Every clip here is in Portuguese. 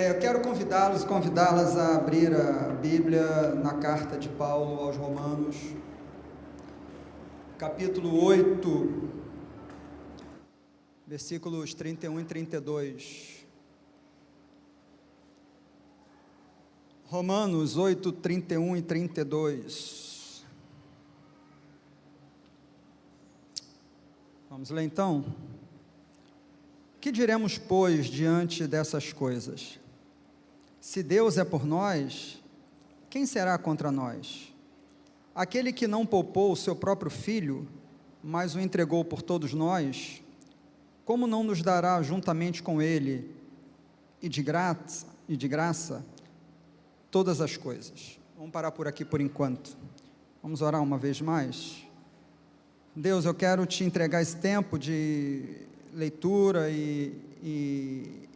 Eu quero convidá-los e convidá-las a abrir a Bíblia na carta de Paulo aos Romanos, capítulo 8, versículos 31 e 32. Romanos 8, 31 e 32. Vamos ler então? Que diremos, pois, diante dessas coisas? Se Deus é por nós, quem será contra nós? Aquele que não poupou o seu próprio Filho, mas o entregou por todos nós, como não nos dará juntamente com Ele, e de graça, todas as coisas? Vamos parar por aqui por enquanto. Vamos orar uma vez mais? Deus, eu quero te entregar esse tempo de leitura e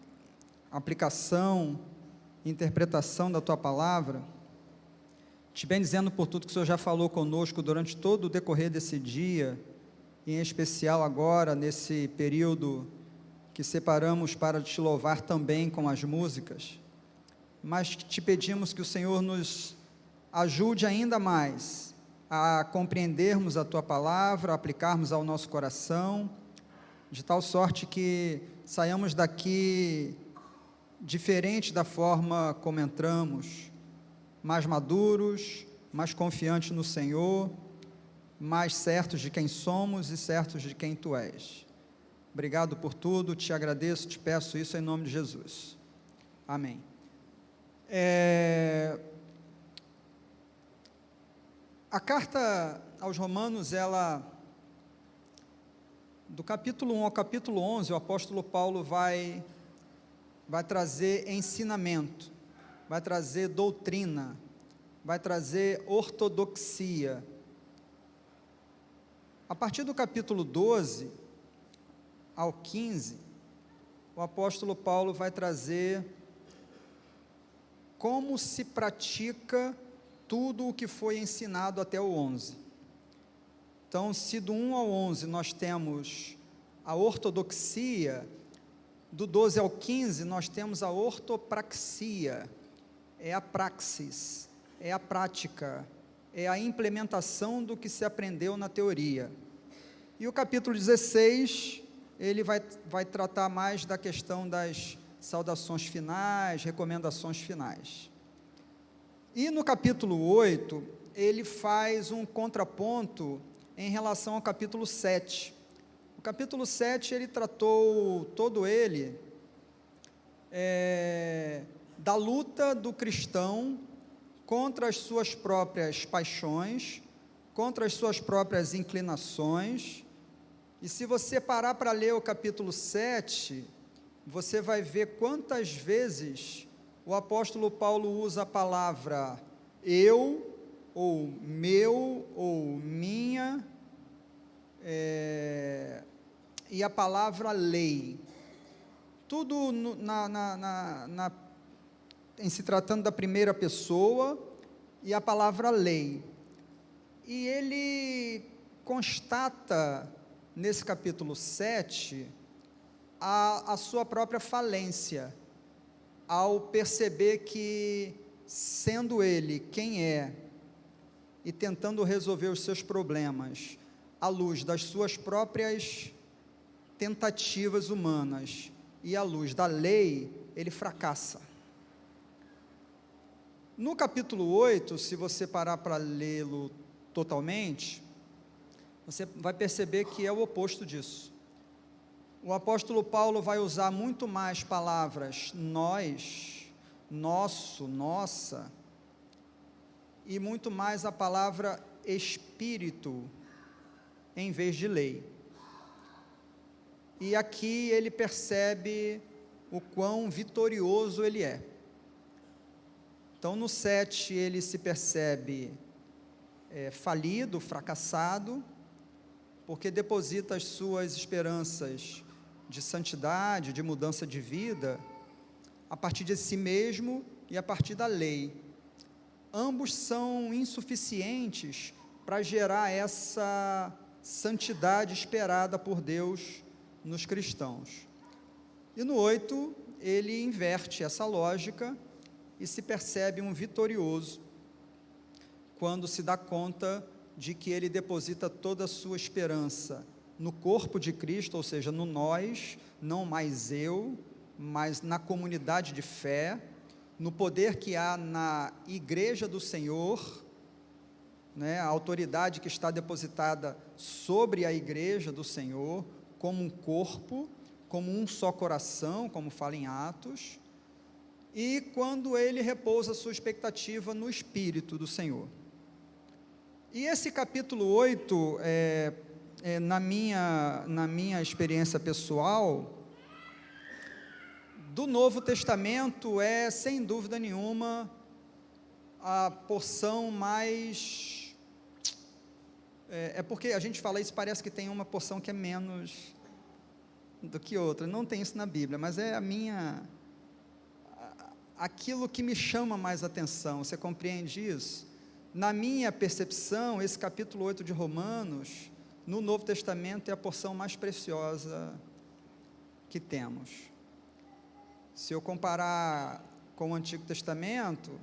aplicação, interpretação da Tua Palavra, te bendizendo por tudo que o Senhor já falou conosco durante todo o decorrer desse dia, em especial agora, nesse período que separamos para te louvar também com as músicas, mas te pedimos que o Senhor nos ajude ainda mais a compreendermos a Tua Palavra, a aplicarmos ao nosso coração, de tal sorte que saiamos daqui diferente da forma como entramos, mais maduros, mais confiantes no Senhor, mais certos de quem somos e certos de quem Tu és. Obrigado por tudo, te agradeço, te peço isso em nome de Jesus. Amém. A carta aos Romanos, do capítulo 1 ao capítulo 11, o apóstolo Paulo vai trazer ensinamento, vai trazer doutrina, vai trazer ortodoxia. A partir do capítulo 12 ao 15, o apóstolo Paulo vai trazer como se pratica tudo o que foi ensinado até o 11. Então, se do 1 ao 11 nós temos a ortodoxia, do 12 ao 15 nós temos a ortopraxia, é a praxis, é a prática, é a implementação do que se aprendeu na teoria. E o capítulo 16, ele vai tratar mais da questão das saudações finais, recomendações finais. E no capítulo 8, ele faz um contraponto em relação ao capítulo 7. O capítulo 7, ele tratou todo ele da luta do cristão contra as suas próprias paixões, contra as suas próprias inclinações. E se você parar para ler o capítulo 7, você vai ver quantas vezes o apóstolo Paulo usa a palavra eu, ou meu, ou minha, e a palavra lei, tudo em se tratando da primeira pessoa, e a palavra lei. E ele constata, nesse capítulo 7, a sua própria falência, ao perceber que, sendo ele quem é, e tentando resolver os seus problemas à luz das suas próprias tentativas humanas e à luz da lei, ele fracassa. No capítulo 8, se você parar para lê-lo totalmente, você vai perceber que é o oposto disso. O apóstolo Paulo vai usar muito mais palavras nós, nosso, nossa, e muito mais a palavra espírito, em vez de lei. E aqui ele percebe o quão vitorioso ele é. Então no 7 ele se percebe falido, fracassado, porque deposita as suas esperanças de santidade, de mudança de vida, a partir de si mesmo e a partir da lei. Ambos são insuficientes para gerar essa santidade esperada por Deus nos cristãos. E no 8, ele inverte essa lógica e se percebe um vitorioso quando se dá conta de que ele deposita toda a sua esperança no corpo de Cristo, ou seja, no nós, não mais eu, mas na comunidade de fé, no poder que há na igreja do Senhor, né, a autoridade que está depositada sobre a igreja do Senhor, como um corpo, como um só coração, como fala em Atos, e quando ele repousa sua expectativa no Espírito do Senhor. E esse capítulo 8, na minha experiência pessoal, do Novo Testamento é, sem dúvida nenhuma, a porção mais... porque a gente fala isso, parece que tem uma porção que é menos do que outra. Não tem isso na Bíblia, mas é aquilo que me chama mais atenção. Você compreende isso? Na minha percepção, esse capítulo 8 de Romanos, no Novo Testamento, é a porção mais preciosa que temos. Se eu comparar com o Antigo Testamento,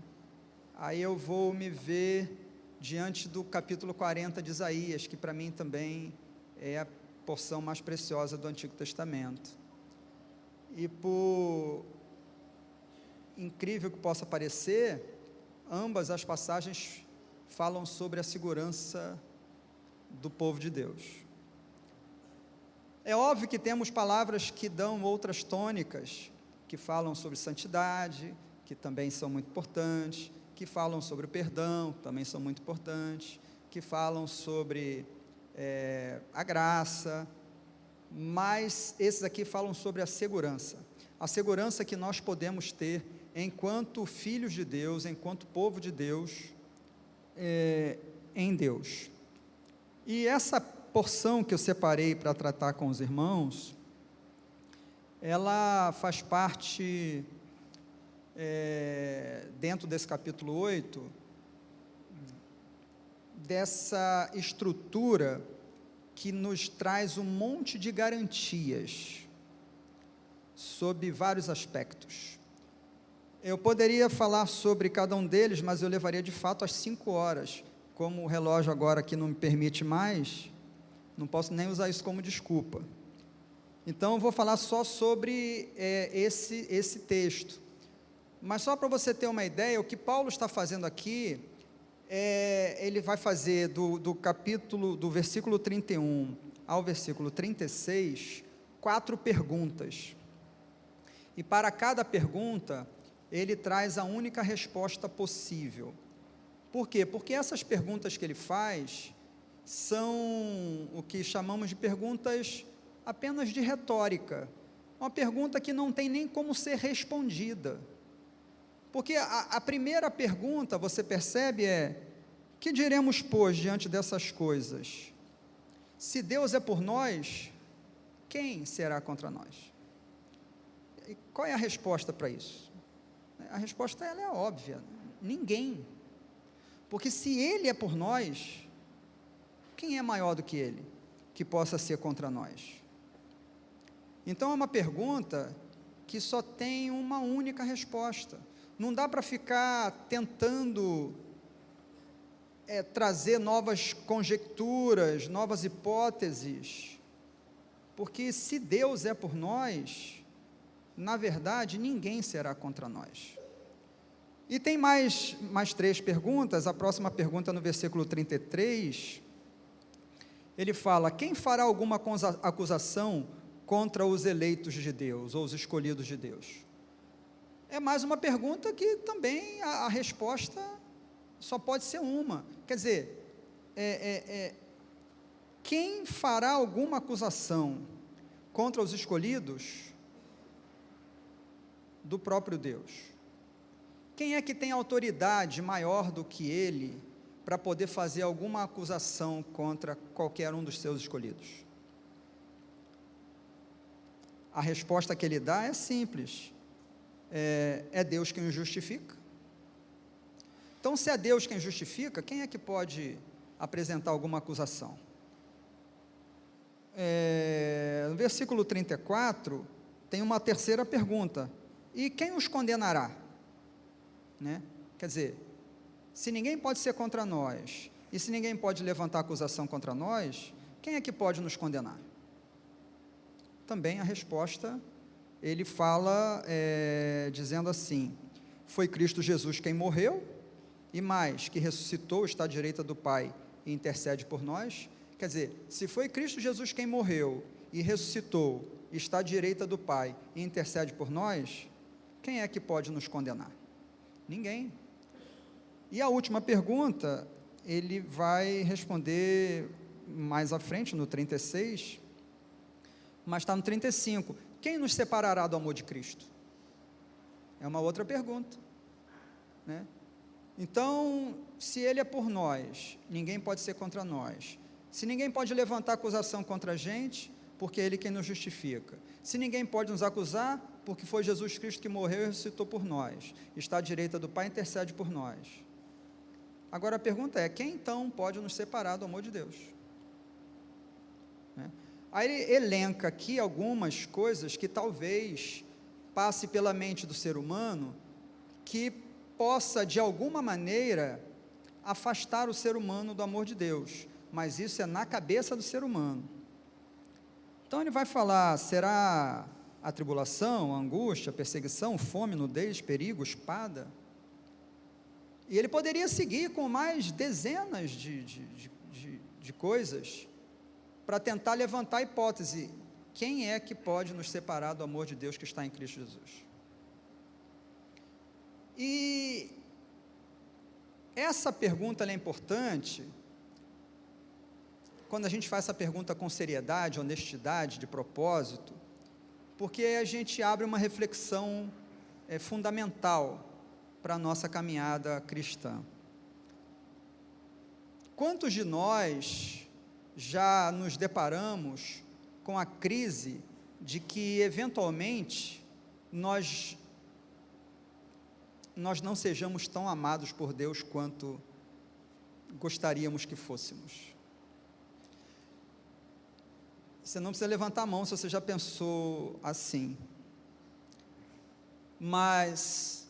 aí eu vou me ver diante do capítulo 40 de Isaías, que para mim também é a porção mais preciosa do Antigo Testamento. E por incrível que possa parecer, ambas as passagens falam sobre a segurança do povo de Deus. É óbvio que temos palavras que dão outras tônicas, que falam sobre santidade, que também são muito importantes, que falam sobre o perdão, que também são muito importantes, que falam sobre a graça, mas esses aqui falam sobre a segurança que nós podemos ter enquanto filhos de Deus, enquanto povo de Deus, em Deus. E essa porção que eu separei para tratar com os irmãos, ela faz parte, dentro desse capítulo 8, dessa estrutura que nos traz um monte de garantias, sob vários aspectos. Eu poderia falar sobre cada um deles, mas eu levaria de fato as 5 horas, como o relógio agora aqui não me permite mais, não posso nem usar isso como desculpa. Então eu vou falar só sobre esse texto, mas só para você ter uma ideia, o que Paulo está fazendo aqui, ele vai fazer do versículo 31 ao versículo 36, 4 perguntas, e para cada pergunta, ele traz a única resposta possível. Por quê? Porque essas perguntas que ele faz, são o que chamamos de perguntas apenas de retórica, uma pergunta que não tem nem como ser respondida, porque a primeira pergunta, você percebe, que diremos, pois, diante dessas coisas? Se Deus é por nós, quem será contra nós? E qual é a resposta para isso? A resposta ela é óbvia, ninguém, porque se Ele é por nós, quem é maior do que Ele, que possa ser contra nós? Então é uma pergunta que só tem uma única resposta, não dá para ficar tentando trazer novas conjecturas, novas hipóteses, porque se Deus é por nós, na verdade ninguém será contra nós. E tem mais 3 perguntas. A próxima pergunta, no versículo 33, ele fala: quem fará alguma acusação contra os eleitos de Deus, ou os escolhidos de Deus? É mais uma pergunta que também a resposta só pode ser uma, quer dizer, quem fará alguma acusação contra os escolhidos do próprio Deus? Quem é que tem autoridade maior do que ele para poder fazer alguma acusação contra qualquer um dos seus escolhidos? A resposta que ele dá é simples, é Deus quem o justifica. Então, se é Deus quem justifica, quem é que pode apresentar alguma acusação? No versículo 34, tem uma terceira pergunta: E quem os condenará? Né? Quer dizer, se ninguém pode ser contra nós, e se ninguém pode levantar acusação contra nós, quem é que pode nos condenar? Também a resposta, ele fala, dizendo assim, foi Cristo Jesus quem morreu, e mais, que ressuscitou, está à direita do Pai, e intercede por nós. Quer dizer, se foi Cristo Jesus quem morreu, e ressuscitou, está à direita do Pai, e intercede por nós, quem é que pode nos condenar? Ninguém. E a última pergunta, ele vai responder mais à frente, no 36, mas está no 35, quem nos separará do amor de Cristo? É uma outra pergunta, né? Então, se Ele é por nós, ninguém pode ser contra nós, se ninguém pode levantar acusação contra a gente, porque é Ele quem nos justifica, se ninguém pode nos acusar, porque foi Jesus Cristo que morreu e ressuscitou por nós, está à direita do Pai e intercede por nós. Agora a pergunta é, quem então pode nos separar do amor de Deus? Né? Aí ele elenca aqui algumas coisas que talvez passe pela mente do ser humano, que possa de alguma maneira afastar o ser humano do amor de Deus, mas isso é na cabeça do ser humano. Então ele vai falar, será a tribulação, a angústia, a perseguição, fome, nudez, perigo, espada? E ele poderia seguir com mais dezenas de coisas, para tentar levantar a hipótese, quem é que pode nos separar do amor de Deus que está em Cristo Jesus? E essa pergunta ela é importante, quando a gente faz essa pergunta com seriedade, honestidade, de propósito, porque a gente abre uma reflexão fundamental para a nossa caminhada cristã. Quantos de nós já nos deparamos com a crise de que, eventualmente, nós não sejamos tão amados por Deus quanto gostaríamos que fôssemos? Você não precisa levantar a mão se você já pensou assim, mas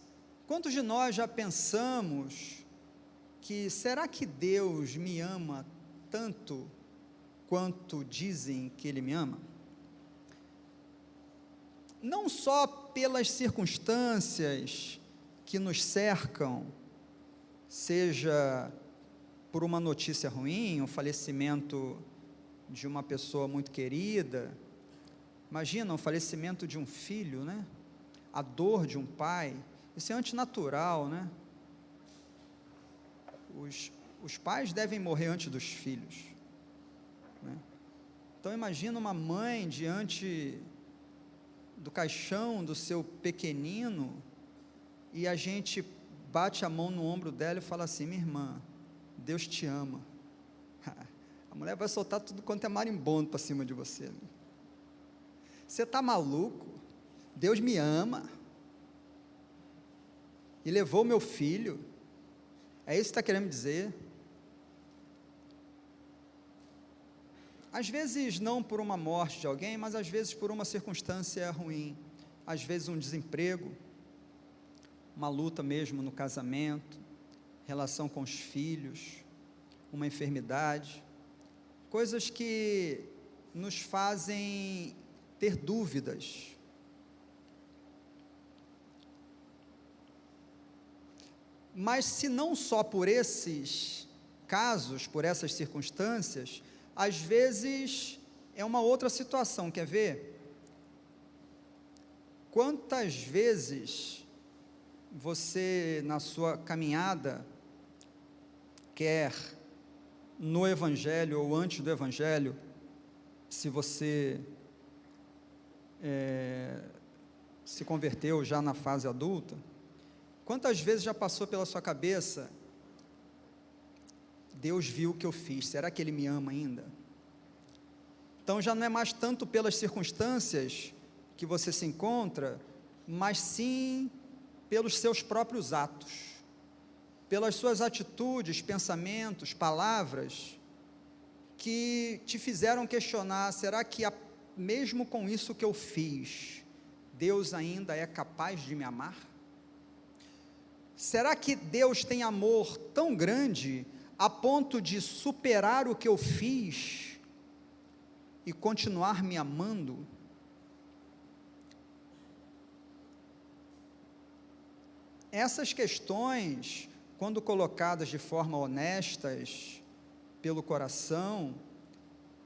quantos de nós já pensamos que, será que Deus me ama tanto quanto dizem que Ele me ama? Não só pelas circunstâncias que nos cercam, seja por uma notícia ruim, um falecimento de uma pessoa muito querida, imagina o falecimento de um filho, né? A dor de um pai, isso é antinatural, né? Os pais devem morrer antes dos filhos, né? Então imagina uma mãe diante do caixão do seu pequenino, e a gente bate a mão no ombro dela e fala assim, minha irmã, Deus te ama. A mulher vai soltar tudo quanto é marimbondo para cima de você. Você está maluco? Deus me ama e levou meu filho. É isso que está querendo me dizer? Às vezes não por uma morte de alguém, mas às vezes por uma circunstância ruim, às vezes um desemprego, uma luta mesmo no casamento, relação com os filhos, uma enfermidade, coisas que nos fazem ter dúvidas. Mas se não só por esses casos, por essas circunstâncias, às vezes é uma outra situação, quer ver? Quantas vezes você, na sua caminhada, quer no Evangelho ou antes do Evangelho, se você se converteu já na fase adulta, quantas vezes já passou pela sua cabeça, Deus viu o que eu fiz, será que Ele me ama ainda? Então já não é mais tanto pelas circunstâncias que você se encontra, mas sim pelos seus próprios atos, pelas suas atitudes, pensamentos, palavras, que te fizeram questionar, será que mesmo com isso que eu fiz, Deus ainda é capaz de me amar? Será que Deus tem amor tão grande a ponto de superar o que eu fiz e continuar me amando? Essas questões, quando colocadas de forma honestas, pelo coração,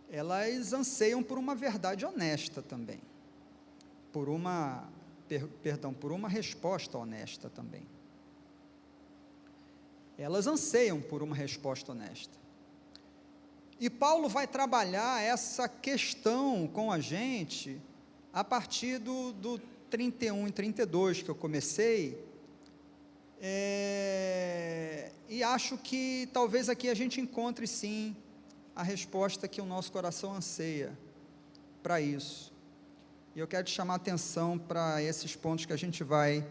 elas anseiam por uma verdade honesta também, por uma resposta honesta também. Elas anseiam por uma resposta honesta. E Paulo vai trabalhar essa questão com a gente a partir do 31 e 32 que eu comecei, e acho que talvez aqui a gente encontre sim a resposta que o nosso coração anseia para isso. E eu quero te chamar a atenção para esses pontos que a gente vai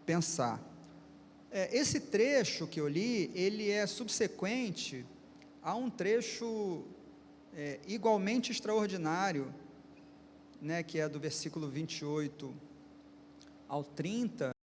pensar. Esse trecho que eu li, ele é subsequente a um trecho igualmente extraordinário, né, que é do versículo 28 ao 30,